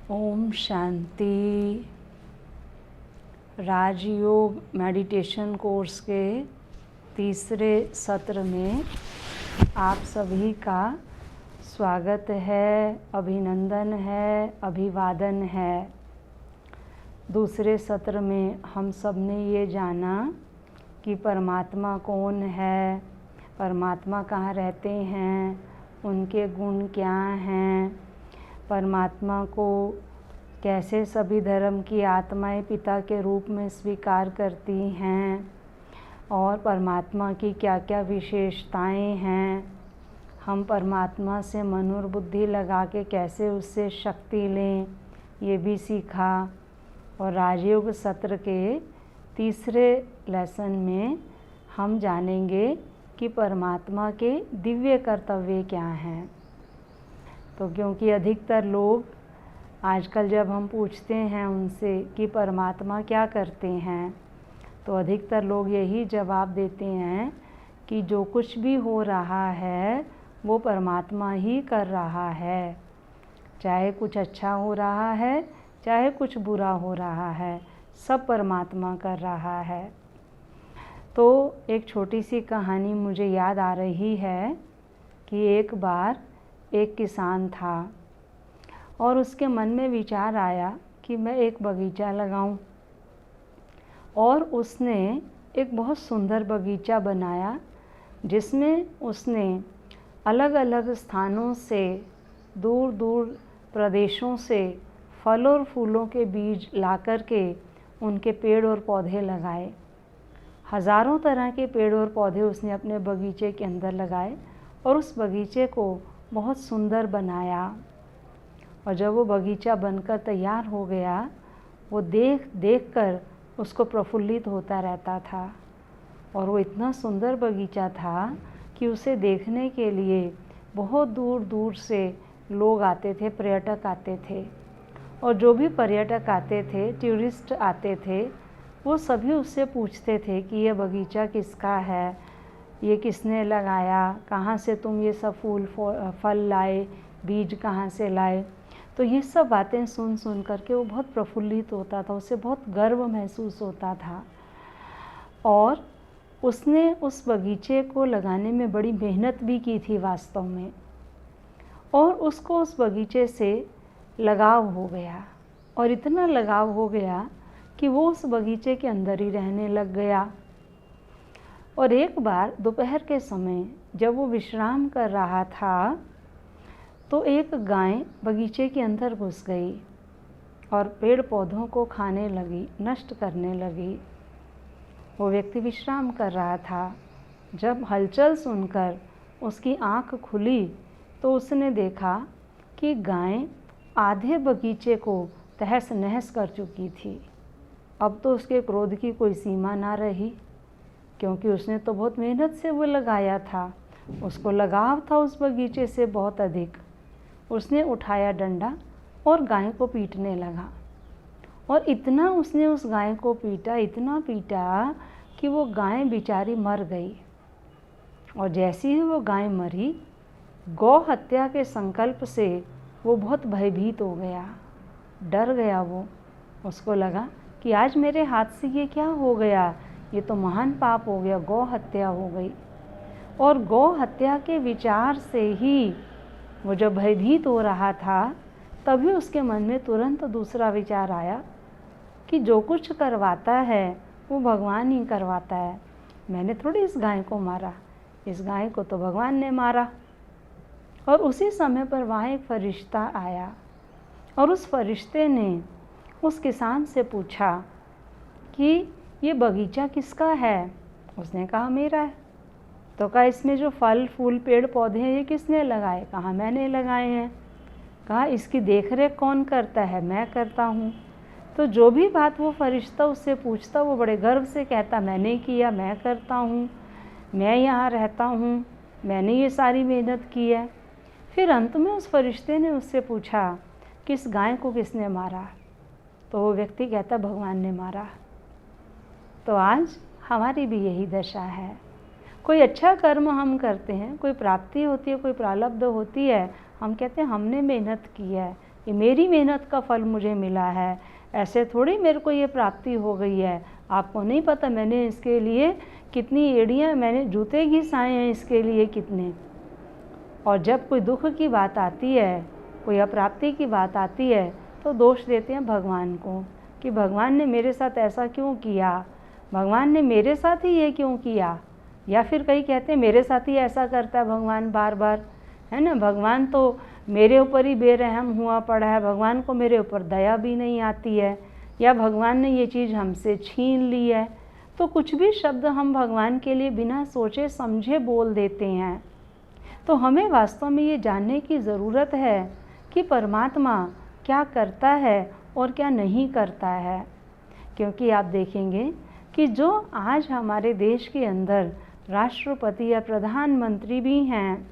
ओम शांति। राजयोग meditation course के तीसरे सत्र में आप सभी का स्वागत है, अभिनंदन है, अभिवादन है। दूसरे सत्र में हम सब ने ये जाना कि परमात्मा कौन है, परमात्मा कहाँ रहते हैं, उनके गुण क्या हैं, परमात्मा को कैसे सभी धर्म की आत्माएं पिता के रूप में स्वीकार करती हैं और परमात्मा की क्या क्या विशेषताएं हैं। हम परमात्मा से मन और बुद्धि लगा के कैसे उससे शक्ति लें, ये भी सीखा। और राजयोग सत्र के तीसरे लेसन में हम जानेंगे कि परमात्मा के दिव्य कर्तव्य क्या हैं। तो क्योंकि अधिकतर लोग आजकल जब हम पूछते हैं उनसे कि परमात्मा क्या करते हैं, तो अधिकतर लोग यही जवाब देते हैं कि जो कुछ भी हो रहा है वो परमात्मा ही कर रहा है। चाहे कुछ अच्छा हो रहा है, चाहे कुछ बुरा हो रहा है, सब परमात्मा कर रहा है। तो एक छोटी सी कहानी मुझे याद आ रही है कि एक बार एक किसान था और उसके मन में विचार आया कि मैं एक बगीचा लगाऊं। और उसने एक बहुत सुंदर बगीचा बनाया जिसमें उसने अलग अलग स्थानों से, दूर दूर प्रदेशों से फल और फूलों के बीज लाकर के उनके पेड़ और पौधे लगाए। हज़ारों तरह के पेड़ और पौधे उसने अपने बगीचे के अंदर लगाए और उस बगीचे को बहुत सुंदर बनाया। और जब वो बगीचा बनकर तैयार हो गया, वो देख देख कर उसको प्रफुल्लित होता रहता था। और वो इतना सुंदर बगीचा था कि उसे देखने के लिए बहुत दूर दूर से लोग आते थे, पर्यटक आते थे। और जो भी पर्यटक आते थे, टूरिस्ट आते थे, वो सभी उससे पूछते थे कि ये बगीचा किसका है, ये किसने लगाया, कहाँ से तुम ये सब फल लाए, बीज कहाँ से लाए। तो ये सब बातें सुन सुन करके वो बहुत प्रफुल्लित होता था, उसे बहुत गर्व महसूस होता था। और उसने उस बगीचे को लगाने में बड़ी मेहनत भी की थी वास्तव में। और उसको उस बगीचे से लगाव हो गया, और इतना लगाव हो गया कि वो उस बगीचे के अंदर ही रहने लग गया। और एक बार दोपहर के समय जब वो विश्राम कर रहा था, तो एक गाय बगीचे के अंदर घुस गई और पेड़ पौधों को खाने लगी, नष्ट करने लगी। वो व्यक्ति विश्राम कर रहा था। जब हलचल सुनकर उसकी आंख खुली तो उसने देखा कि गाय आधे बगीचे को तहस नहस कर चुकी थी। अब तो उसके क्रोध की कोई सीमा ना रही, क्योंकि उसने तो बहुत मेहनत से वो लगाया था, उसको लगाव था उस बगीचे से बहुत अधिक। उसने उठाया डंडा और गाय को पीटने लगा। और इतना उसने उस गाय को पीटा, इतना पीटा कि वो गाय बेचारी मर गई। और जैसे ही वो गाय मरी, गौ हत्या के संकल्प से वो बहुत भयभीत हो गया, डर गया। वो उसको लगा कि आज मेरे हाथ से ये क्या हो गया, ये तो महान पाप हो गया, गौ हत्या हो गई। और गौ हत्या के विचार से ही वो जब भयभीत हो रहा था, तभी उसके मन में तुरंत दूसरा विचार आया कि जो कुछ करवाता है वो भगवान ही करवाता है। मैंने थोड़ी इस गाय को मारा, इस गाय को तो भगवान ने मारा। और उसी समय पर वहाँ एक फरिश्ता आया और उस फरिश्ते ने उस किसान से पूछा कि ये बगीचा किसका है। उसने कहा मेरा है। तो कहा इसमें जो फल फूल पेड़ पौधे हैं ये किसने लगाए। कहा मैंने लगाए हैं। कहा इसकी देखरेख कौन करता है। मैं करता हूँ। तो जो भी बात वो फरिश्ता उससे पूछता, वो बड़े गर्व से कहता मैंने किया, मैं करता हूँ, मैं यहाँ रहता हूँ, मैंने ये सारी मेहनत की है। फिर अंत में उस फरिश्ते ने उससे पूछा कि इस गाय को किसने मारा। तो वो व्यक्ति कहता भगवान ने मारा। तो आज हमारी भी यही दशा है। कोई अच्छा कर्म हम करते हैं, कोई प्राप्ति होती है, कोई प्रारब्ध होती है, हम कहते हैं हमने मेहनत की है, ये मेरी मेहनत का फल मुझे मिला है, ऐसे थोड़ी मेरे को ये प्राप्ति हो गई है। आपको नहीं पता मैंने इसके लिए कितनी एड़ियाँ, मैंने जूते घिसाए हैं इसके लिए कितने। और जब कोई दुख की बात आती है, कोई अप्राप्ति की बात आती है, तो दोष देते हैं भगवान को कि भगवान ने मेरे साथ ऐसा क्यों किया, भगवान ने मेरे साथ ही ये क्यों किया। या फिर कई कहते हैं मेरे साथ ही ऐसा करता है भगवान बार बार, है ना, भगवान तो मेरे ऊपर ही बेरहम हुआ पड़ा है, भगवान को मेरे ऊपर दया भी नहीं आती है, या भगवान ने ये चीज़ हमसे छीन ली है। तो कुछ भी शब्द हम भगवान के लिए बिना सोचे समझे बोल देते हैं। तो हमें वास्तव में ये जानने की ज़रूरत है कि परमात्मा क्या करता है और क्या नहीं करता है। क्योंकि आप देखेंगे कि जो आज हमारे देश के अंदर राष्ट्रपति या प्रधानमंत्री भी हैं,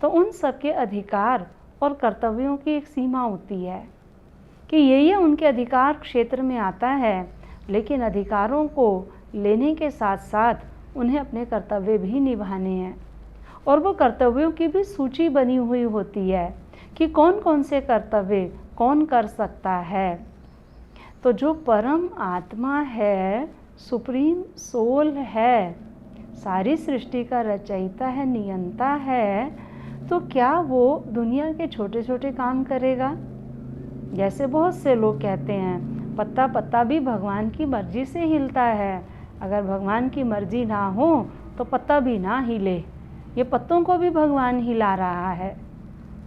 तो उन सबके अधिकार और कर्तव्यों की एक सीमा होती है कि ये उनके अधिकार क्षेत्र में आता है, लेकिन अधिकारों को लेने के साथ साथ उन्हें अपने कर्तव्य भी निभाने हैं। और वो कर्तव्यों की भी सूची बनी हुई होती है कि कौन कौन से कर्तव्य कौन कर सकता है। तो जो परम आत्मा है, सुप्रीम सोल है, सारी सृष्टि का रचयिता है, नियंता है, तो क्या वो दुनिया के छोटे छोटे काम करेगा? जैसे बहुत से लोग कहते हैं पत्ता पत्ता भी भगवान की मर्जी से हिलता है, अगर भगवान की मर्जी ना हो तो पत्ता भी ना हिले, ये पत्तों को भी भगवान हिला रहा है।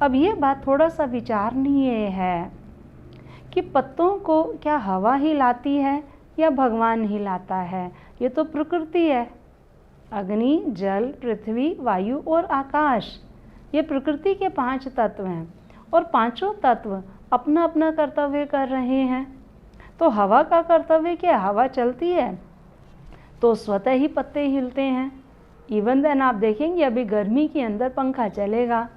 अब ये बात थोड़ा सा विचारणीय है कि पत्तों को क्या हवा हिलाती है या भगवान हिलाता है? ये तो प्रकृति है, अग्नि, जल, पृथ्वी, वायु और आकाश, ये प्रकृति के 5 तत्व हैं और पांचों तत्व अपना अपना कर्तव्य कर रहे हैं। तो हवा का कर्तव्य क्या? हवा चलती है तो स्वतः ही पत्ते हिलते हैं। इवन देन आप देखेंगे अभी गर्मी के अंदर पंखा चलेगा,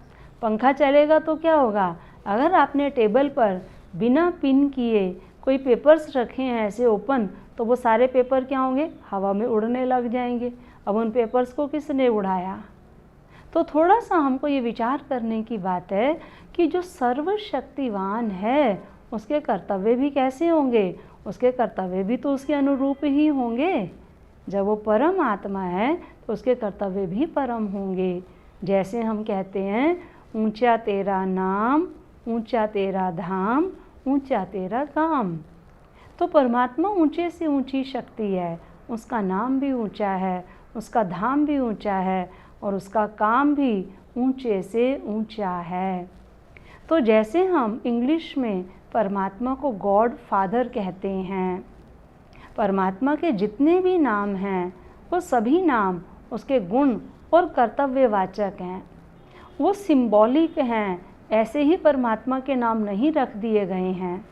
पंखा चलेगा तो क्या होगा, अगर आपने टेबल पर बिना पिन किए कोई पेपर्स रखे हैं ऐसे ओपन, तो वो सारे पेपर क्या होंगे, हवा में उड़ने लग जाएंगे। अब उन पेपर्स को किसने उड़ाया? तो थोड़ा सा हमको ये विचार करने की बात है कि जो सर्वशक्तिवान है उसके कर्तव्य भी कैसे होंगे, उसके कर्तव्य भी तो उसके अनुरूप ही होंगे। जब वो परम आत्मा है तो उसके कर्तव्य भी परम होंगे। जैसे हम कहते हैं ऊंचा तेरा नाम, ऊंचा तेरा धाम, ऊंचा तेरा काम। तो परमात्मा ऊंचे से ऊंची शक्ति है, उसका नाम भी ऊंचा है, उसका धाम भी ऊंचा है और उसका काम भी ऊंचे से ऊंचा है। तो जैसे हम इंग्लिश में परमात्मा को गॉड फादर कहते हैं, परमात्मा के जितने भी नाम हैं वो सभी नाम उसके गुण और कर्तव्यवाचक हैं, वो सिंबॉलिक हैं। ऐसे ही परमात्मा के नाम नहीं रख दिए गए हैं।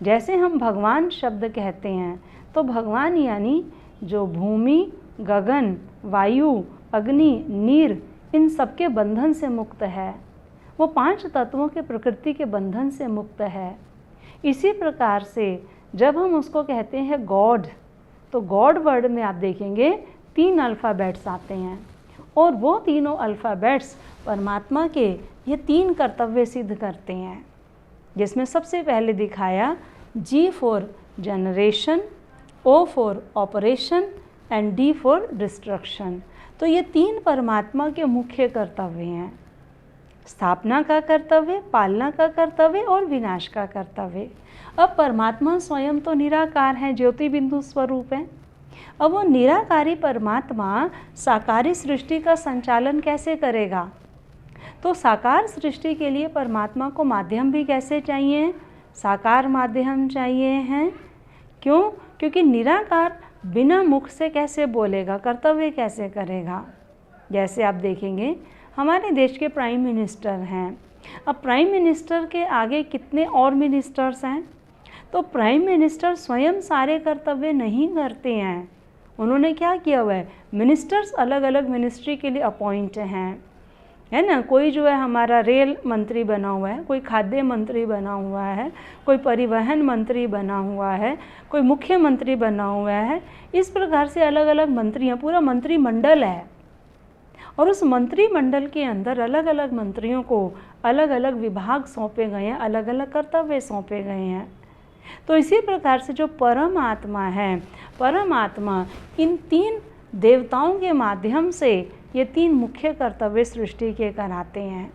जैसे हम भगवान शब्द कहते हैं तो भगवान यानी जो भूमि, गगन, वायु, अग्नि, नीर, इन सब के बंधन से मुक्त है, वो 5 तत्वों के प्रकृति के बंधन से मुक्त है। इसी प्रकार से जब हम उसको कहते हैं गॉड, तो गॉड वर्ड में आप देखेंगे 3 अल्फ़ाबेट्स आते हैं और वो तीनों अल्फ़ाबेट्स परमात्मा के ये 3 कर्तव्य सिद्ध करते हैं, जिसमें सबसे पहले दिखाया G for generation, O for operation and D for destruction. तो ये 3 परमात्मा के मुख्य कर्तव्य हैं, स्थापना का कर्तव्य, पालना का कर्तव्य और विनाश का कर्तव्य। अब परमात्मा स्वयं तो निराकार है, ज्योति बिंदु स्वरूप है। अब वो निराकारी परमात्मा साकारी सृष्टि का संचालन कैसे करेगा? तो साकार सृष्टि के लिए परमात्मा को माध्यम भी कैसे चाहिए? साकार माध्यम चाहिए हैं। क्यों? क्योंकि निराकार बिना मुख से कैसे बोलेगा, कर्तव्य कैसे करेगा? जैसे आप देखेंगे हमारे देश के प्राइम मिनिस्टर हैं, अब प्राइम मिनिस्टर के आगे कितने और मिनिस्टर्स हैं? तो प्राइम मिनिस्टर स्वयं सारे कर्तव्य नहीं करते हैं। उन्होंने क्या किया हुआ है, मिनिस्टर्स अलग अलग मिनिस्ट्री के लिए अपॉइंट हैं, है ना। कोई जो है हमारा रेल मंत्री बना हुआ है, कोई खाद्य मंत्री बना हुआ है, कोई परिवहन मंत्री बना हुआ है, कोई मुख्यमंत्री बना हुआ है। इस प्रकार से अलग अलग मंत्रियाँ, पूरा मंत्रिमंडल है और उस मंत्रिमंडल के अंदर अलग अलग मंत्रियों को अलग अलग विभाग सौंपे गए हैं, अलग अलग कर्तव्य सौंपे गए हैं। तो इसी प्रकार से जो परमात्मा है, परमात्मा इन 3 देवताओं के माध्यम से ये 3 मुख्य कर्तव्य सृष्टि के कराते हैं।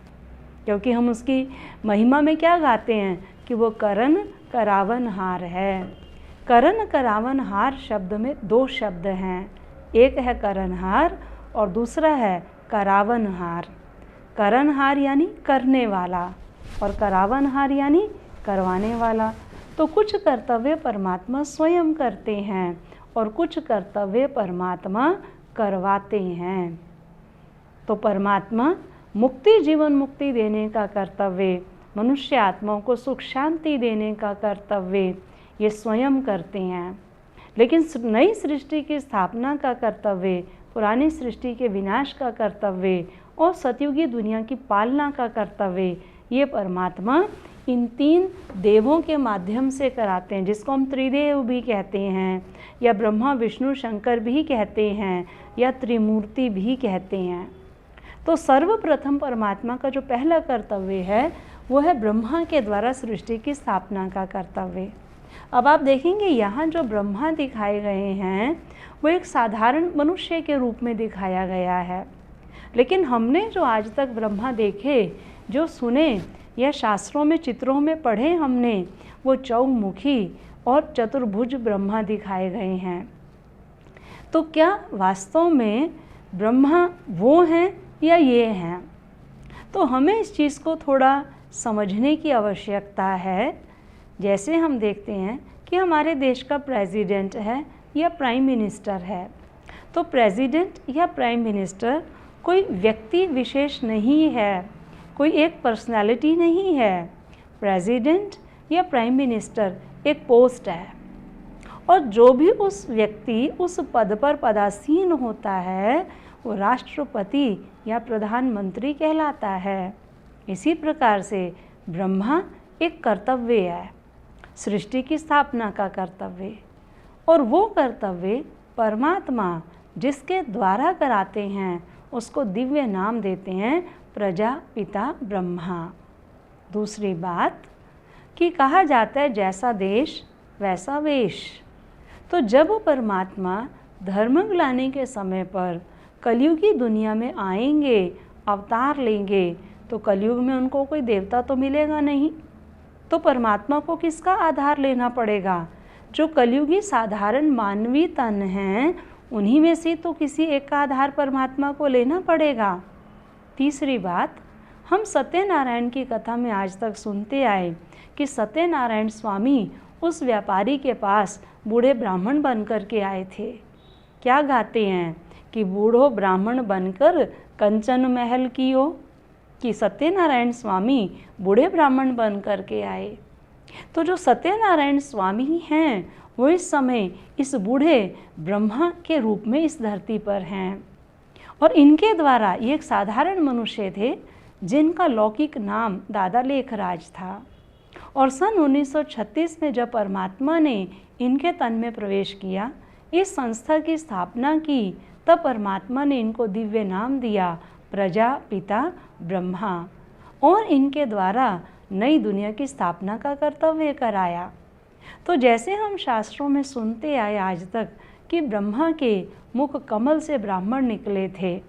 क्योंकि हम उसकी महिमा में क्या गाते हैं कि वो करण करावनहार है। करण करावनहार शब्द में 2 शब्द हैं, एक है करणहार और दूसरा है करावनहार। करणहार यानी करने वाला और करावनहार यानी करवाने वाला। तो कुछ कर्तव्य परमात्मा स्वयं करते हैं और कुछ कर्तव्य परमात्मा करवाते हैं। तो परमात्मा मुक्ति, जीवन मुक्ति देने का कर्तव्य, मनुष्य आत्माओं को सुख शांति देने का कर्तव्य ये स्वयं करते हैं। लेकिन नई सृष्टि की स्थापना का कर्तव्य, पुरानी सृष्टि के विनाश का कर्तव्य और सतयुगी दुनिया की पालना का कर्तव्य ये परमात्मा इन 3 देवों के माध्यम से कराते हैं, जिसको हम त्रिदेव भी कहते हैं या ब्रह्मा विष्णु शंकर भी कहते हैं या त्रिमूर्ति भी कहते हैं। तो सर्वप्रथम परमात्मा का जो पहला कर्तव्य है वो है ब्रह्मा के द्वारा सृष्टि की स्थापना का कर्तव्य। अब आप देखेंगे यहाँ जो ब्रह्मा दिखाए गए हैं वो एक साधारण मनुष्य के रूप में दिखाया गया है। लेकिन हमने जो आज तक ब्रह्मा देखे, जो सुने या शास्त्रों में चित्रों में पढ़े हमने, वो चौमुखी और चतुर्भुज ब्रह्मा दिखाए गए हैं। तो क्या वास्तव में ब्रह्मा वो हैं या ये हैं? तो हमें इस चीज़ को थोड़ा समझने की आवश्यकता है। जैसे हम देखते हैं कि हमारे देश का प्रेसिडेंट है या प्राइम मिनिस्टर है, तो प्रेसिडेंट या प्राइम मिनिस्टर कोई व्यक्ति विशेष नहीं है, कोई एक पर्सनालिटी नहीं है। प्रेसिडेंट या प्राइम मिनिस्टर एक पोस्ट है और जो भी उस व्यक्ति उस पद पर पदासीन होता है वो राष्ट्रपति या प्रधानमंत्री कहलाता है। इसी प्रकार से ब्रह्मा एक कर्तव्य है, सृष्टि की स्थापना का कर्तव्य, और वो कर्तव्य परमात्मा जिसके द्वारा कराते हैं उसको दिव्य नाम देते हैं प्रजापिता ब्रह्मा। दूसरी बात कि कहा जाता है जैसा देश वैसा वेश। तो जब परमात्मा धर्म लाने के समय पर कलयुगी दुनिया में आएंगे, अवतार लेंगे, तो कलयुग में उनको कोई देवता तो मिलेगा नहीं, तो परमात्मा को किसका आधार लेना पड़ेगा? जो कलयुगी साधारण मानवीय तन हैं उन्हीं में से तो किसी एक का आधार परमात्मा को लेना पड़ेगा। तीसरी बात, हम सत्यनारायण की कथा में आज तक सुनते आए कि सत्यनारायण स्वामी उस व्यापारी के पास बूढ़े ब्राह्मण बनकर के आए थे। क्या गाते हैं कि बूढ़ो ब्राह्मण बनकर कंचन महल कियो, कि सत्यनारायण स्वामी बूढ़े ब्राह्मण बन कर के आए। तो जो सत्यनारायण स्वामी हैं वो इस समय इस बूढ़े ब्रह्मा के रूप में इस धरती पर हैं, और इनके द्वारा ये एक साधारण मनुष्य थे जिनका लौकिक नाम दादा लेखराज था। और सन 1936 में जब परमात्मा ने इनके तन में प्रवेश किया, इस संस्था की स्थापना की, तब परमात्मा ने इनको दिव्य नाम दिया प्रजापिता ब्रह्मा, और इनके द्वारा नई दुनिया की स्थापना का कर्तव्य कराया। तो जैसे हम शास्त्रों में सुनते आए आज तक कि ब्रह्मा के मुख कमल से ब्राह्मण निकले थे,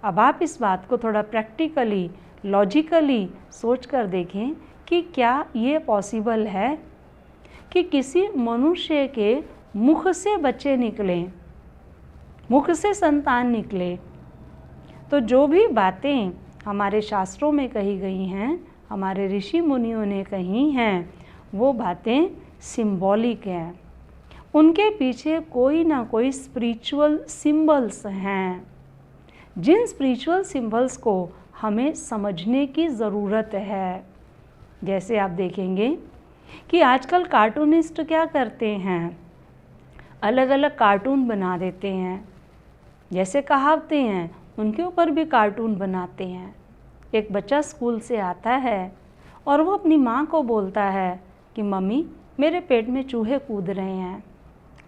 अब आप इस बात को थोड़ा प्रैक्टिकली, लॉजिकली सोच कर देखें कि क्या ये पॉसिबल है कि किसी मनुष्य के मुख से बच्चे निकलें, मुख से संतान निकले। तो जो भी बातें हमारे शास्त्रों में कही गई हैं, हमारे ऋषि मुनियों ने कही हैं, वो बातें सिंबॉलिक हैं, उनके पीछे कोई ना कोई स्पिरिचुअल सिंबल्स हैं, जिन स्पिरिचुअल सिंबल्स को हमें समझने की ज़रूरत है। जैसे आप देखेंगे कि आजकल कार्टूनिस्ट क्या करते हैं, अलग अलग कार्टून बना देते हैं, जैसे कहावतें हैं उनके ऊपर भी कार्टून बनाते हैं। एक बच्चा स्कूल से आता है और वो अपनी माँ को बोलता है कि मम्मी मेरे पेट में चूहे कूद रहे हैं,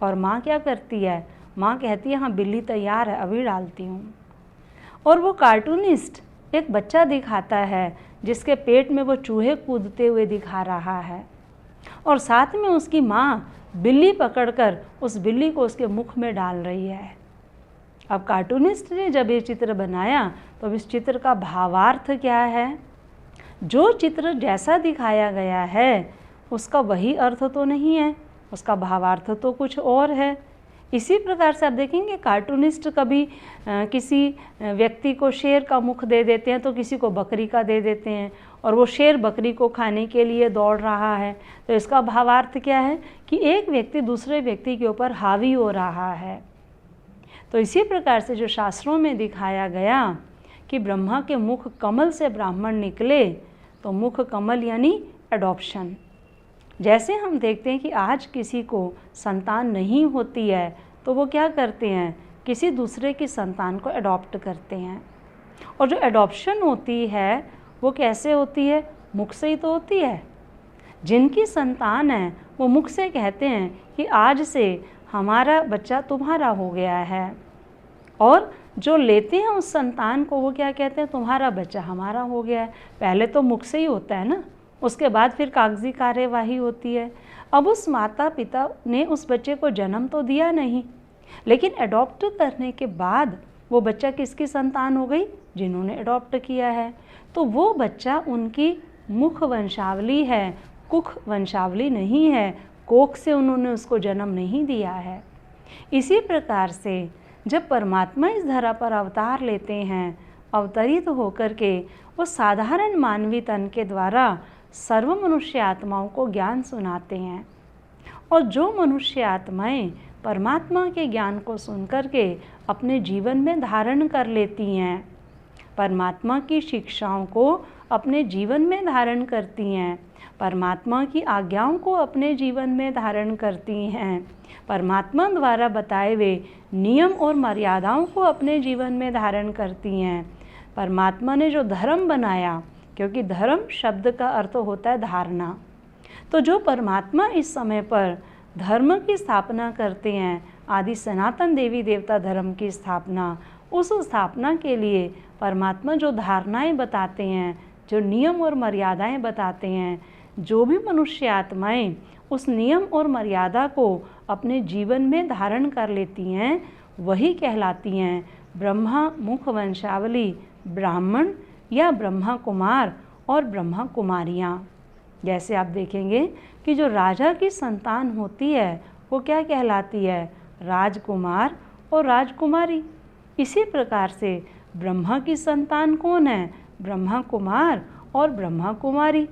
और माँ क्या करती है, माँ कहती है हाँ बिल्ली तैयार है अभी डालती हूँ। और वो कार्टूनिस्ट एक बच्चा दिखाता है जिसके पेट में वो चूहे कूदते हुए दिखा रहा है, और साथ में उसकी माँ बिल्ली पकड़कर उस बिल्ली को उसके मुख में डाल रही है। अब कार्टूनिस्ट ने जब ये चित्र बनाया तो इस चित्र का भावार्थ क्या है? जो चित्र जैसा दिखाया गया है उसका वही अर्थ तो नहीं है, उसका भावार्थ तो कुछ और है। इसी प्रकार से आप देखेंगे कार्टूनिस्ट कभी किसी व्यक्ति को शेर का मुख दे देते हैं तो किसी को बकरी का दे देते हैं, और वो शेर बकरी को खाने के लिए दौड़ रहा है। तो इसका भावार्थ क्या है कि एक व्यक्ति दूसरे व्यक्ति के ऊपर हावी हो रहा है। तो इसी प्रकार से जो शास्त्रों में दिखाया गया कि ब्रह्मा के मुख कमल से ब्राह्मण निकले, तो मुख कमल यानी एडॉप्शन। जैसे हम देखते हैं कि आज किसी को संतान नहीं होती है तो वो क्या करते हैं, किसी दूसरे की संतान को अडॉप्ट करते हैं। और जो एडॉप्शन होती है वो कैसे होती है? मुख से ही तो होती है। जिनकी संतान है वो मुख से कहते हैं कि आज से हमारा बच्चा तुम्हारा हो गया है, और जो लेते हैं उस संतान को वो क्या कहते हैं, तुम्हारा बच्चा हमारा हो गया है। पहले तो मुख से ही होता है ना, उसके बाद फिर कागजी कार्यवाही होती है। अब उस माता पिता ने उस बच्चे को जन्म तो दिया नहीं, लेकिन अडॉप्ट करने के बाद वो बच्चा किसकी संतान हो गई? जिन्होंने अडॉप्ट किया है। तो वो बच्चा उनकी मुख वंशावली है, कुख वंशावली नहीं है, कोख से उन्होंने उसको जन्म नहीं दिया है। इसी प्रकार से जब परमात्मा इस धरा पर अवतार लेते हैं, अवतरित होकर के वो साधारण मानवी तन के द्वारा सर्व मनुष्य आत्माओं को ज्ञान सुनाते हैं, और जो मनुष्य आत्माएं परमात्मा के ज्ञान को सुनकर के अपने जीवन में धारण कर लेती हैं, परमात्मा की शिक्षाओं को अपने जीवन में धारण करती हैं, परमात्मा की आज्ञाओं को अपने जीवन में धारण करती हैं, परमात्मा द्वारा बताए हुए नियम और मर्यादाओं को अपने जीवन में धारण करती हैं। परमात्मा ने जो धर्म बनाया, क्योंकि धर्म शब्द का अर्थ होता है धारणा, तो जो परमात्मा इस समय पर धर्म की स्थापना करते हैं, आदि सनातन देवी देवता धर्म की स्थापना, उस स्थापना के लिए परमात्मा जो धारणाएं बताते हैं, जो नियम और मर्यादाएं बताते हैं, जो भी मनुष्य आत्माएं उस नियम और मर्यादा को अपने जीवन में धारण कर लेती हैं, वही कहलाती हैं ब्रह्मा मुख वंशावली ब्राह्मण या ब्रह्मा कुमार और ब्रह्मा कुमारियाँ। जैसे आप देखेंगे कि जो राजा की संतान होती है वो क्या कहलाती है? राजकुमार और राजकुमारी। इसी प्रकार से ब्रह्मा की संतान कौन है? ब्रह्मा कुमार और ब्रह्मा कुमारी।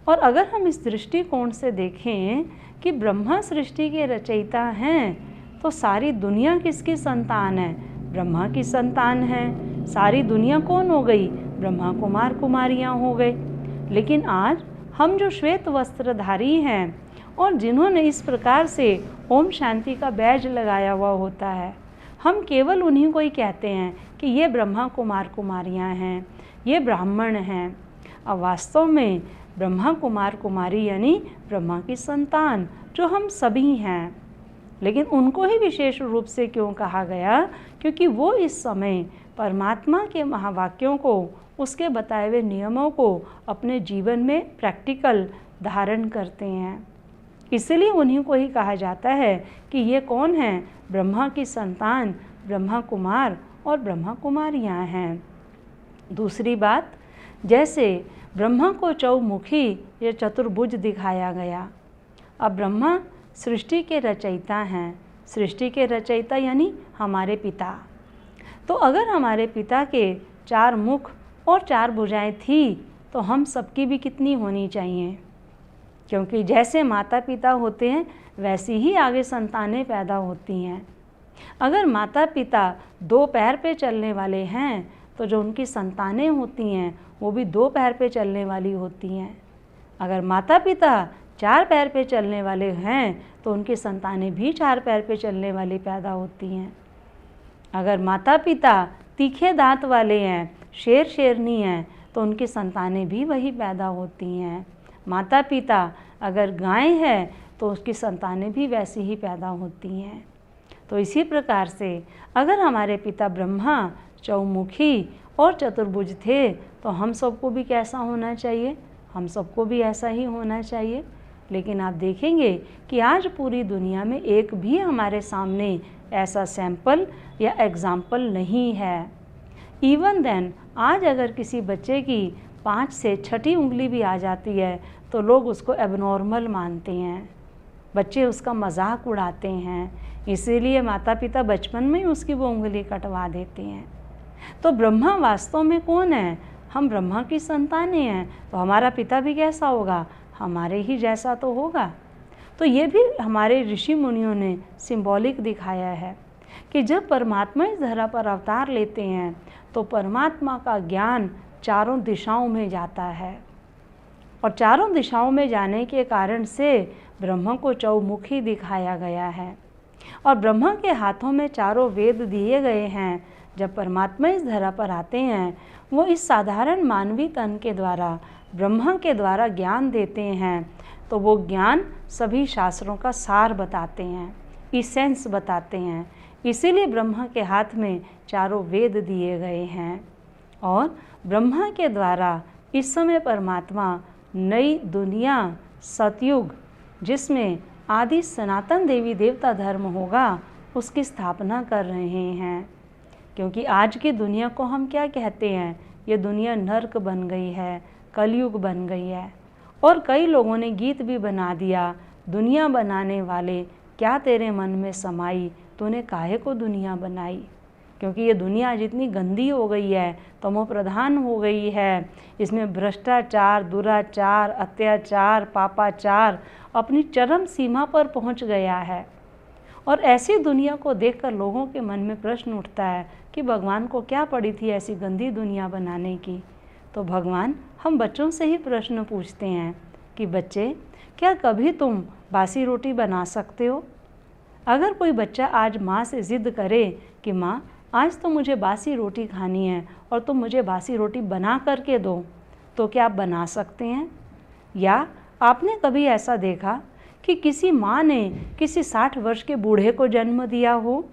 और अगर हम इस दृष्टिकोण से देखें कि ब्रह्मा सृष्टि के रचयिता हैं, तो सारी दुनिया किसकी संतान है? ब्रह्मा की संतान है। सारी दुनिया कौन हो गई? ब्रह्मा कुमार कुमारियाँ हो गए। लेकिन आज हम जो श्वेत वस्त्रधारी हैं और जिन्होंने इस प्रकार से ओम शांति का बैज लगाया हुआ होता है, हम केवल उन्हीं को ही कहते हैं कि ये ब्रह्मा कुमार कुमारियाँ हैं, ये ब्राह्मण हैं। अब वास्तव में ब्रह्मा कुमार कुमारी यानी ब्रह्मा की संतान जो हम सभी हैं, लेकिन उनको ही विशेष रूप से क्यों कहा गया? क्योंकि वो इस समय परमात्मा के महावाक्यों को, उसके बताए हुए नियमों को अपने जीवन में प्रैक्टिकल धारण करते हैं। इसलिए उन्हीं को ही कहा जाता है कि ये कौन हैं? ब्रह्मा की संतान, ब्रह्मा कुमार और ब्रह्मा कुमारियाँ हैं। दूसरी बात, जैसे ब्रह्मा को चौमुखी या चतुर्भुज दिखाया गया। अब ब्रह्मा सृष्टि के रचयिता हैं। सृष्टि के रचयिता यानी हमारे पिता। तो अगर हमारे पिता के 4 मुख और 4 भुजाएं थी तो हम सबकी भी कितनी होनी चाहिए? क्योंकि जैसे माता पिता होते हैं वैसी ही आगे संतानें पैदा होती हैं। अगर माता पिता 2 पैर पे चलने वाले हैं तो जो उनकी संतानें होती हैं वो भी 2 पैर पे चलने वाली होती हैं। अगर माता पिता 4 पैर पे चलने वाले हैं तो उनकी संतानें भी 4 पैर पे चलने वाली पैदा होती हैं। अगर माता पिता तीखे दांत वाले हैं, शेर शेरनी हैं, तो उनकी संतानें भी वही पैदा होती हैं। माता पिता अगर गाय है तो उसकी संतानें भी वैसी ही पैदा होती हैं। तो इसी प्रकार से अगर हमारे पिता ब्रह्मा चौमुखी और चतुर्भुज थे तो हम सबको भी कैसा होना चाहिए, हम सबको भी ऐसा ही होना चाहिए। लेकिन आप देखेंगे कि आज पूरी दुनिया में एक भी हमारे सामने ऐसा सैंपल या एग्जाम्पल नहीं है। इवन देन आज अगर किसी बच्चे की 5 से 6ठी उंगली भी आ जाती है तो लोग उसको एबनॉर्मल मानते हैं, बच्चे उसका मजाक उड़ाते हैं, इसीलिए माता पिता बचपन में ही उसकी वो उंगली कटवा देते हैं। तो ब्रह्मा वास्तव में कौन है, हम ब्रह्मा की संतानें हैं, तो हमारा पिता भी कैसा होगा, हमारे ही जैसा तो होगा। तो ये भी हमारे ऋषि मुनियों ने सिंबॉलिक दिखाया है कि जब परमात्मा इस धरा पर अवतार लेते हैं तो परमात्मा का ज्ञान चारों दिशाओं में जाता है, और चारों दिशाओं में जाने के कारण से ब्रह्मा को चौमुखी दिखाया गया है, और ब्रह्मा के हाथों में चारों वेद दिए गए हैं। जब परमात्मा इस धरा पर आते हैं वो इस साधारण मानवीय तन के द्वारा ब्रह्मा के द्वारा ज्ञान देते हैं, तो वो ज्ञान सभी शास्त्रों का सार बताते हैं, इसेंस बताते हैं। इसीलिए ब्रह्मा के हाथ में चारों वेद दिए गए हैं, और ब्रह्मा के द्वारा इस समय परमात्मा नई दुनिया सतयुग जिसमें आदि सनातन देवी देवता धर्म होगा उसकी स्थापना कर रहे हैं। क्योंकि आज की दुनिया को हम क्या कहते हैं, ये दुनिया नर्क बन गई है, कलयुग बन गई है। और कई लोगों ने गीत भी बना दिया, दुनिया बनाने वाले क्या तेरे मन में समाई, तूने काहे को दुनिया बनाई। क्योंकि ये दुनिया जितनी गंदी हो गई है, तमो प्रधान हो गई है, इसमें भ्रष्टाचार, दुराचार, अत्याचार, पापाचार अपनी चरम सीमा पर पहुंच गया है। और ऐसी दुनिया को देखकर लोगों के मन में प्रश्न उठता है कि भगवान को क्या पड़ी थी ऐसी गंदी दुनिया बनाने की। तो भगवान हम बच्चों से ही प्रश्न पूछते हैं कि बच्चे, क्या कभी तुम बासी रोटी बना सकते हो? अगर कोई बच्चा आज माँ से ज़िद करे कि माँ आज तो मुझे बासी रोटी खानी है और तुम मुझे बासी रोटी बना करके दो, तो क्या आप बना सकते हैं? या आपने कभी ऐसा देखा कि किसी माँ ने किसी 60 वर्ष के बूढ़े को जन्म दिया हो?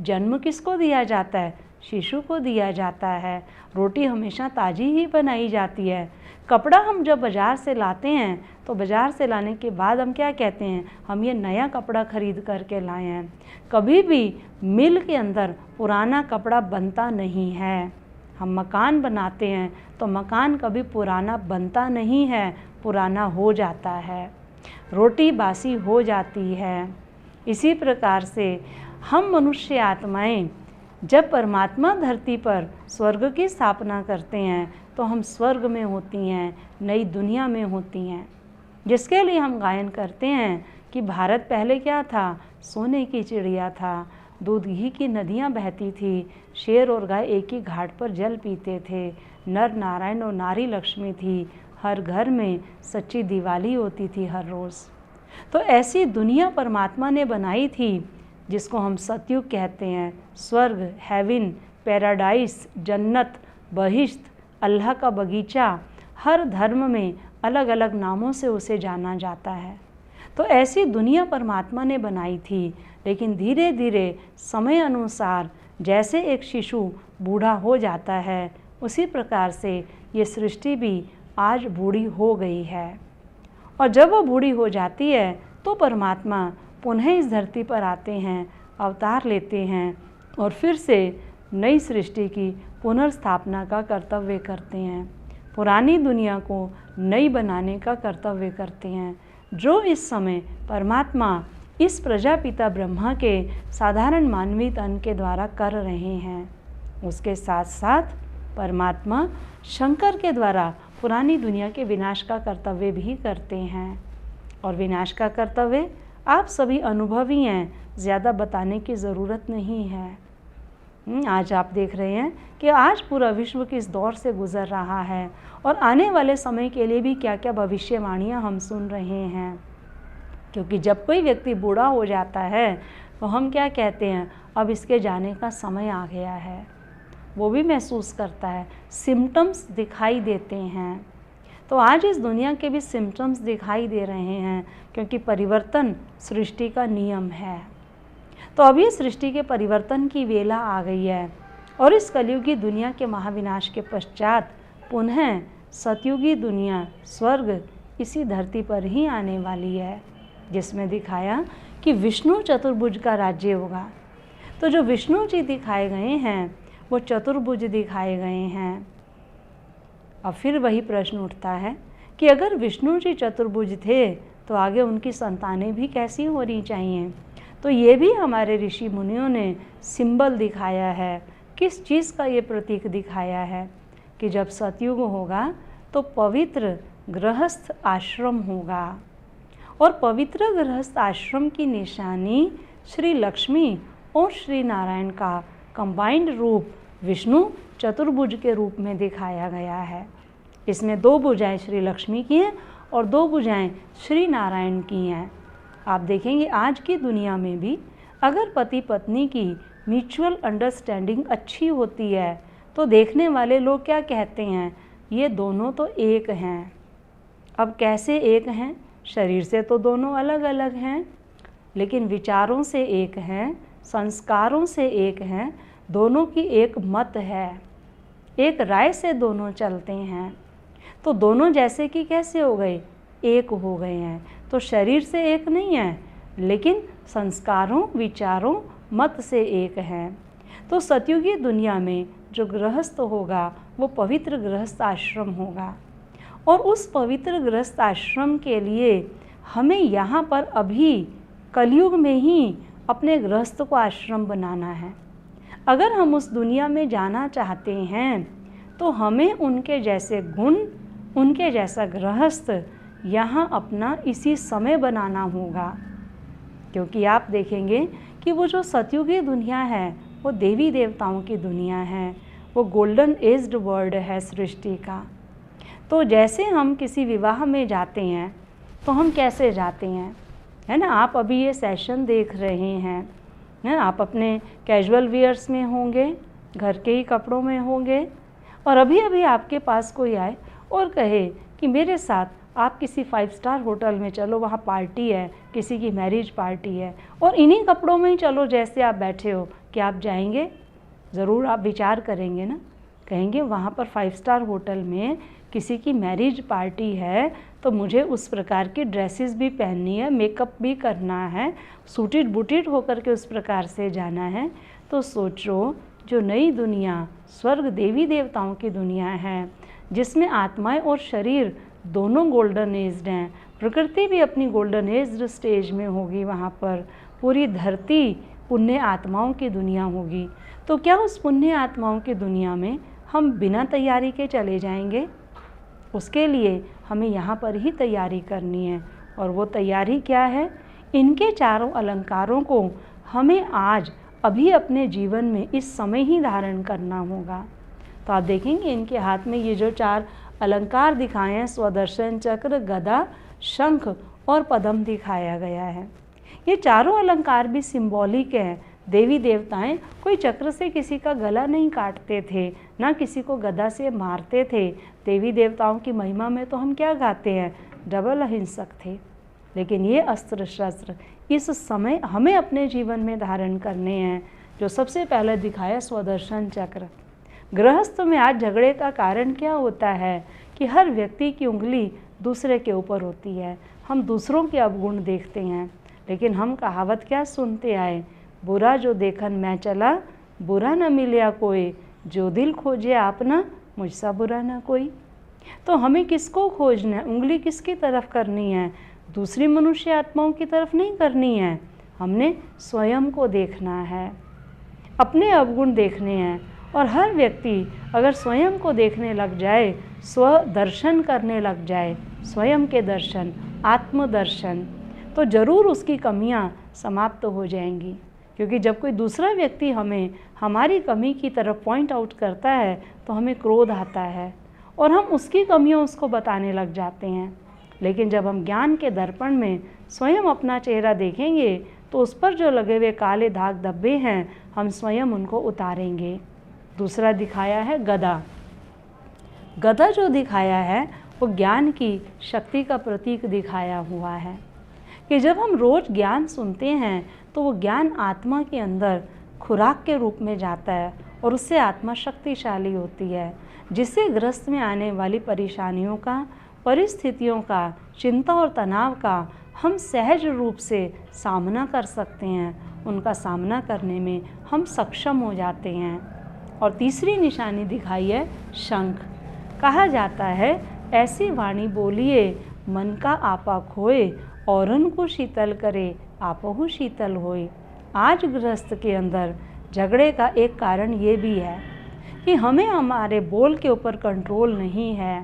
जन्म किसको दिया जाता है? शिशु को दिया जाता है। रोटी हमेशा ताज़ी ही बनाई जाती है। कपड़ा हम जब बाज़ार से लाते हैं तो बाज़ार से लाने के बाद हम क्या कहते हैं, हम ये नया कपड़ा खरीद करके लाए हैं। कभी भी मिल के अंदर पुराना कपड़ा बनता नहीं है। हम मकान बनाते हैं तो मकान कभी पुराना बनता नहीं है, पुराना हो जाता है। रोटी बासी हो जाती है। इसी प्रकार से हम मनुष्य आत्माएं जब परमात्मा धरती पर स्वर्ग की स्थापना करते हैं तो हम स्वर्ग में होती हैं, नई दुनिया में होती हैं, जिसके लिए हम गायन करते हैं कि भारत पहले क्या था, सोने की चिड़िया था, दूध घी की नदियाँ बहती थी, शेर और गाय एक ही घाट पर जल पीते थे, नर नारायण और नारी लक्ष्मी थी, हर घर में सच्ची दिवाली होती थी हर रोज़। तो ऐसी दुनिया परमात्मा ने बनाई थी जिसको हम सतयुग कहते हैं। स्वर्ग, हेवन, पैराडाइस, जन्नत, बहिश्त, अल्लाह का बगीचा, हर धर्म में अलग अलग नामों से उसे जाना जाता है। तो ऐसी दुनिया परमात्मा ने बनाई थी, लेकिन धीरे धीरे समय अनुसार जैसे एक शिशु बूढ़ा हो जाता है, उसी प्रकार से ये सृष्टि भी आज बूढ़ी हो गई है। और जब वो बूढ़ी हो जाती है तो परमात्मा पुनः इस धरती पर आते हैं, अवतार लेते हैं और फिर से नई सृष्टि की पुनर्स्थापना का कर्तव्य करते हैं, पुरानी दुनिया को नई बनाने का कर्तव्य करते हैं, जो इस समय परमात्मा इस प्रजापिता ब्रह्मा के साधारण मानवीय तन के द्वारा कर रहे हैं। उसके साथ साथ परमात्मा शंकर के द्वारा पुरानी दुनिया के विनाश का कर्तव्य भी करते हैं। और विनाश का कर्तव्य आप सभी अनुभवी हैं, ज़्यादा बताने की ज़रूरत नहीं है। आज आप देख रहे हैं कि आज पूरा विश्व किस दौर से गुज़र रहा है और आने वाले समय के लिए भी क्या क्या भविष्यवाणियाँ हम सुन रहे हैं। क्योंकि जब कोई व्यक्ति बूढ़ा हो जाता है तो हम क्या कहते हैं, अब इसके जाने का समय आ गया है। वो भी महसूस करता है, सिम्टम्स दिखाई देते हैं। तो आज इस दुनिया के भी सिम्टम्स दिखाई दे रहे हैं, क्योंकि परिवर्तन सृष्टि का नियम है। तो अभी सृष्टि के परिवर्तन की वेला आ गई है और इस कलयुगी दुनिया के महाविनाश के पश्चात पुनः सतयुगी दुनिया स्वर्ग इसी धरती पर ही आने वाली है, जिसमें दिखाया कि विष्णु चतुर्भुज का राज्य होगा। तो जो विष्णु जी दिखाए गए हैं वो चतुर्भुज दिखाए गए हैं। अब फिर वही प्रश्न उठता है कि अगर विष्णु जी चतुर्भुज थे तो आगे उनकी संतानें भी कैसी होनी चाहिए। तो ये भी हमारे ऋषि मुनियों ने सिंबल दिखाया है। किस चीज़ का ये प्रतीक दिखाया है कि जब सतयुग होगा तो पवित्र गृहस्थ आश्रम होगा, और पवित्र गृहस्थ आश्रम की निशानी श्री लक्ष्मी और श्री नारायण का कंबाइंड रूप विष्णु चतुर्भुज के रूप में दिखाया गया है। इसमें 2 भुजाएं श्री लक्ष्मी की हैं और 2 भुजाएं श्री नारायण की हैं। आप देखेंगे आज की दुनिया में भी अगर पति पत्नी की म्यूचुअल अंडरस्टैंडिंग अच्छी होती है तो देखने वाले लोग क्या कहते हैं, ये दोनों तो एक हैं। अब कैसे एक हैं? शरीर से तो दोनों अलग अलग हैं, लेकिन विचारों से एक हैं, संस्कारों से एक हैं, दोनों की एक मत है, एक राय से दोनों चलते हैं। तो दोनों जैसे कि कैसे हो गए? एक हो गए हैं। तो शरीर से एक नहीं है, लेकिन संस्कारों, विचारों, मत से एक हैं। तो सतयुगी दुनिया में जो गृहस्थ होगा वो पवित्र गृहस्थ आश्रम होगा, और उस पवित्र गृहस्थ आश्रम के लिए हमें यहाँ पर अभी कलयुग में ही अपने गृहस्थ को आश्रम बनाना है। अगर हम उस दुनिया में जाना चाहते हैं तो हमें उनके जैसे गुण, उनके जैसा गृहस्थ यहाँ अपना इसी समय बनाना होगा। क्योंकि आप देखेंगे कि वो जो सतयुगी दुनिया है वो देवी देवताओं की दुनिया है, वो गोल्डन एज्ड वर्ल्ड है सृष्टि का। तो जैसे हम किसी विवाह में जाते हैं तो हम कैसे जाते हैं, है ना। आप अभी ये सेशन देख रहे हैं, है ना, आप अपने कैजुअल वियर्स में होंगे, घर के ही कपड़ों में होंगे, और अभी अभी आपके पास कोई आए और कहे कि मेरे साथ आप किसी 5 स्टार होटल में चलो, वहाँ पार्टी है, किसी की मैरिज पार्टी है, और इन्हीं कपड़ों में ही चलो जैसे आप बैठे हो, क्या आप जाएंगे? ज़रूर आप विचार करेंगे ना, कहेंगे वहाँ पर 5 स्टार होटल में किसी की मैरिज पार्टी है तो मुझे उस प्रकार की ड्रेसेस भी पहननी है, मेकअप भी करना है, सूटेड बूटेड होकर के उस प्रकार से जाना है। तो सोचो, जो नई दुनिया स्वर्ग देवी देवताओं की दुनिया है, जिसमें आत्माएं और शरीर दोनों गोल्डन एज्ड हैं, प्रकृति भी अपनी गोल्डन एज्ड स्टेज में होगी, वहाँ पर पूरी धरती पुण्य आत्माओं की दुनिया होगी। तो क्या उस पुण्य आत्माओं की दुनिया में हम बिना तैयारी के चले जाएंगे? उसके लिए हमें यहाँ पर ही तैयारी करनी है, और वो तैयारी क्या है? इनके चारों अलंकारों को हमें आज अभी अपने जीवन में इस समय ही धारण करना होगा। तो आप देखेंगे इनके हाथ में ये जो 4 अलंकार दिखाए हैं, स्वदर्शन चक्र, गदा, शंख और पद्म दिखाया गया है। ये चारों अलंकार भी सिंबॉलिक हैं। देवी देवताएं कोई चक्र से किसी का गला नहीं काटते थे, ना किसी को गदा से मारते थे। देवी देवताओं की महिमा में तो हम क्या गाते हैं, डबल अहिंसक थे। लेकिन ये अस्त्र शस्त्र इस समय हमें अपने जीवन में धारण करने हैं। जो सबसे पहले दिखाया स्वदर्शन चक्र। गृहस्थ में आज झगड़े का कारण क्या होता है कि हर व्यक्ति की उंगली दूसरे के ऊपर होती है, हम दूसरों के अवगुण देखते हैं। लेकिन हम कहावत क्या सुनते आए, बुरा जो देखन मैं चला, बुरा न मिलिया कोई, जो दिल खोजे आपना, मुझसा बुरा ना कोई। तो हमें किसको खोजना है, उंगली किसकी तरफ करनी है? दूसरी मनुष्य आत्माओं की तरफ नहीं करनी है, हमने स्वयं को देखना है, अपने अवगुण देखने हैं। और हर व्यक्ति अगर स्वयं को देखने लग जाए, स्वदर्शन करने लग जाए, स्वयं के दर्शन, आत्मदर्शन, तो ज़रूर उसकी कमियां समाप्त हो जाएंगी। क्योंकि जब कोई दूसरा व्यक्ति हमें हमारी कमी की तरफ पॉइंट आउट करता है तो हमें क्रोध आता है और हम उसकी कमियां उसको बताने लग जाते हैं। लेकिन जब हम ज्ञान के दर्पण में स्वयं अपना चेहरा देखेंगे तो उस पर जो लगे हुए काले दाग धब्बे हैं, हम स्वयं उनको उतारेंगे। दूसरा दिखाया है गदा। गदा जो दिखाया है वो ज्ञान की शक्ति का प्रतीक दिखाया हुआ है कि जब हम रोज़ ज्ञान सुनते हैं तो वो ज्ञान आत्मा के अंदर खुराक के रूप में जाता है और उससे आत्मा शक्तिशाली होती है, जिससे ग्रस्त में आने वाली परेशानियों का, परिस्थितियों का, चिंता और तनाव का हम सहज रूप से सामना कर सकते हैं। उनका सामना करने में हम सक्षम हो जाते हैं। और तीसरी निशानी दिखाई है शंख। कहा जाता है, ऐसी वाणी बोलिए मन का आपा खोए, औरन को शीतल करे आपहु शीतल होए। आज गृहस्थ के अंदर झगड़े का एक कारण ये भी है कि हमें हमारे बोल के ऊपर कंट्रोल नहीं है।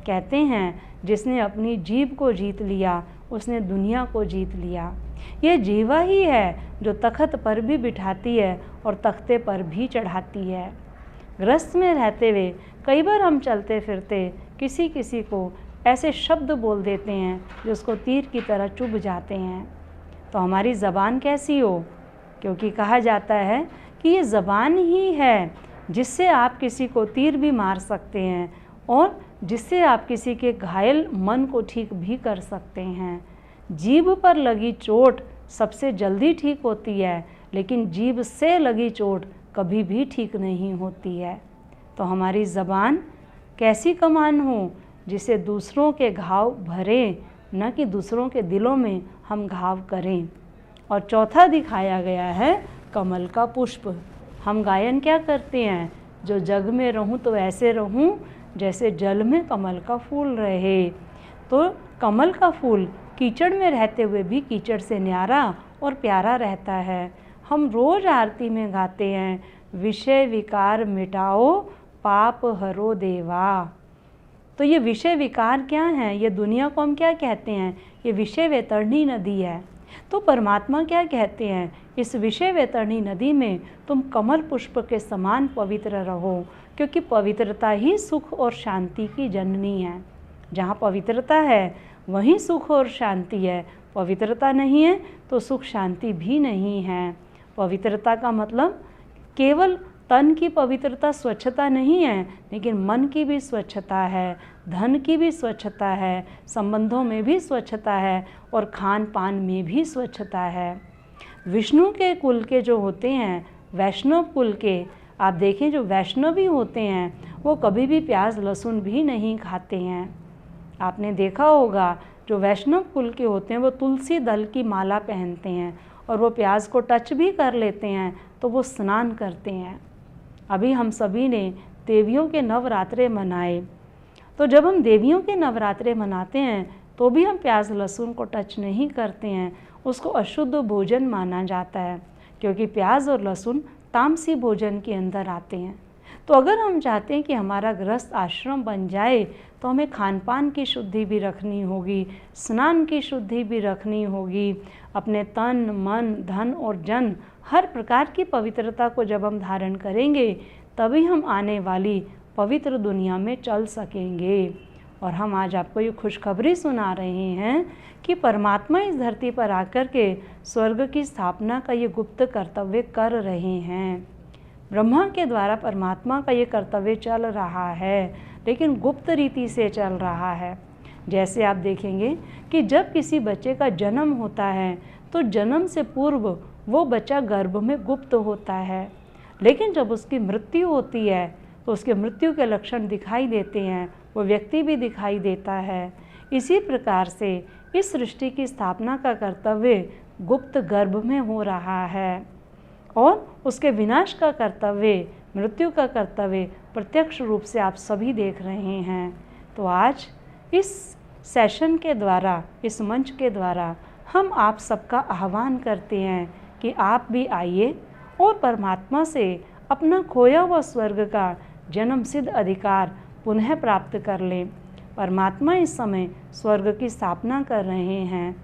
कहते हैं, जिसने अपनी जीभ को जीत लिया उसने दुनिया को जीत लिया। ये जीवा ही है जो तख्त पर भी बिठाती है और तख्ते पर भी चढ़ाती है। ग्रस्त में रहते हुए कई बार हम चलते फिरते किसी किसी को ऐसे शब्द बोल देते हैं जो उसको तीर की तरह चुभ जाते हैं। तो हमारी ज़बान कैसी हो? क्योंकि कहा जाता है कि ये ज़बान ही है जिससे आप किसी को तीर भी मार सकते हैं और जिससे आप किसी के घायल मन को ठीक भी कर सकते हैं। जीभ पर लगी चोट सबसे जल्दी ठीक होती है, लेकिन जीभ से लगी चोट कभी भी ठीक नहीं होती है। तो हमारी ज़बान कैसी कमान हो जिसे दूसरों के घाव भरे, न कि दूसरों के दिलों में हम घाव करें। और चौथा दिखाया गया है कमल का पुष्प। हम गायन क्या करते हैं, जो जग में रहूं तो ऐसे रहूं जैसे जल में कमल का फूल रहे। तो कमल का फूल कीचड़ में रहते हुए भी कीचड़ से न्यारा और प्यारा रहता है। हम रोज़ आरती में गाते हैं, विषय विकार मिटाओ पाप हरो देवा। तो ये विषय विकार क्या हैं? ये दुनिया को हम क्या कहते हैं? ये विषय वैतरणी नदी है। तो परमात्मा क्या कहते हैं? इस विषय वैतरणी नदी में तुम कमल पुष्प के समान पवित्र रहो, क्योंकि पवित्रता ही सुख और शांति की जननी है। जहाँ पवित्रता है वहीं सुख और शांति है। पवित्रता नहीं है तो सुख शांति भी नहीं है। पवित्रता का मतलब केवल तन की पवित्रता, स्वच्छता नहीं है, लेकिन मन की भी स्वच्छता है, धन की भी स्वच्छता है, संबंधों में भी स्वच्छता है और खान पान में भी स्वच्छता है। विष्णु के कुल के जो होते हैं, वैष्णव कुल के, आप देखें जो वैष्णव भी होते हैं वो कभी भी प्याज लहसुन भी नहीं खाते हैं। आपने देखा होगा जो वैष्णव कुल के होते हैं वो तुलसी दल की माला पहनते हैं और वो प्याज को टच भी कर लेते हैं तो वो स्नान करते हैं। अभी हम सभी ने देवियों के नवरात्रे मनाए, तो जब हम देवियों के नवरात्रे मनाते हैं तो भी हम प्याज लहसुन को टच नहीं करते हैं। उसको अशुद्ध भोजन माना जाता है, क्योंकि प्याज और लहसुन तामसी भोजन के अंदर आते हैं। तो अगर हम चाहते हैं कि हमारा गृहस्थ आश्रम बन जाए तो हमें खान पान की शुद्धि भी रखनी होगी, स्नान की शुद्धि भी रखनी होगी। अपने तन मन धन और जन हर प्रकार की पवित्रता को जब हम धारण करेंगे तभी हम आने वाली पवित्र दुनिया में चल सकेंगे। और हम आज आपको ये खुशखबरी सुना रहे हैं कि परमात्मा इस धरती पर आकर के स्वर्ग की स्थापना का ये गुप्त कर्तव्य कर रहे हैं। ब्रह्मा के द्वारा परमात्मा का ये कर्तव्य चल रहा है, लेकिन गुप्त रीति से चल रहा है। जैसे आप देखेंगे कि जब किसी बच्चे का जन्म होता है तो जन्म से पूर्व वो बच्चा गर्भ में गुप्त होता है, लेकिन जब उसकी मृत्यु होती है तो उसके मृत्यु के लक्षण दिखाई देते हैं, वो व्यक्ति भी दिखाई देता है। इसी प्रकार से इस सृष्टि की स्थापना का कर्तव्य गुप्त गर्भ में हो रहा है और उसके विनाश का कर्तव्य, मृत्यु का कर्तव्य प्रत्यक्ष रूप से आप सभी देख रहे हैं। तो आज इस सेशन के द्वारा, इस मंच के द्वारा हम आप सबका आह्वान करते हैं कि आप भी आइए और परमात्मा से अपना खोया हुआ स्वर्ग का जन्म सिद्ध अधिकार पुनः प्राप्त कर लें। परमात्मा इस समय स्वर्ग की स्थापना कर रहे हैं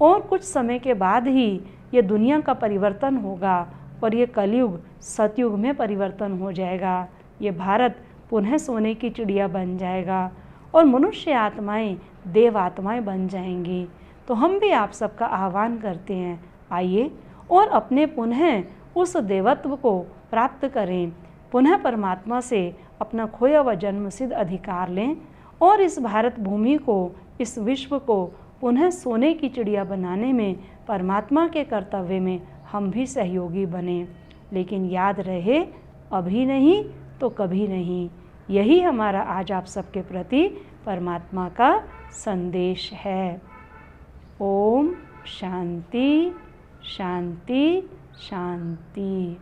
और कुछ समय के बाद ही ये दुनिया का परिवर्तन होगा और ये कलयुग सतयुग में परिवर्तन हो जाएगा। ये भारत पुनः सोने की चिड़िया बन जाएगा और मनुष्य आत्माएं देव आत्माएं बन जाएंगी। तो हम भी आप सबका आह्वान करते हैं, आइए और अपने पुनः उस देवत्व को प्राप्त करें, पुनः परमात्मा से अपना खोया हुआ जन्म सिद्ध अधिकार लें और इस भारत भूमि को, इस विश्व को पुनः सोने की चिड़िया बनाने में, परमात्मा के कर्तव्य में हम भी सहयोगी बने। लेकिन याद रहे, अभी नहीं तो कभी नहीं। यही हमारा आज आप सबके प्रति परमात्मा का संदेश है। ओम शांति शांति शांति।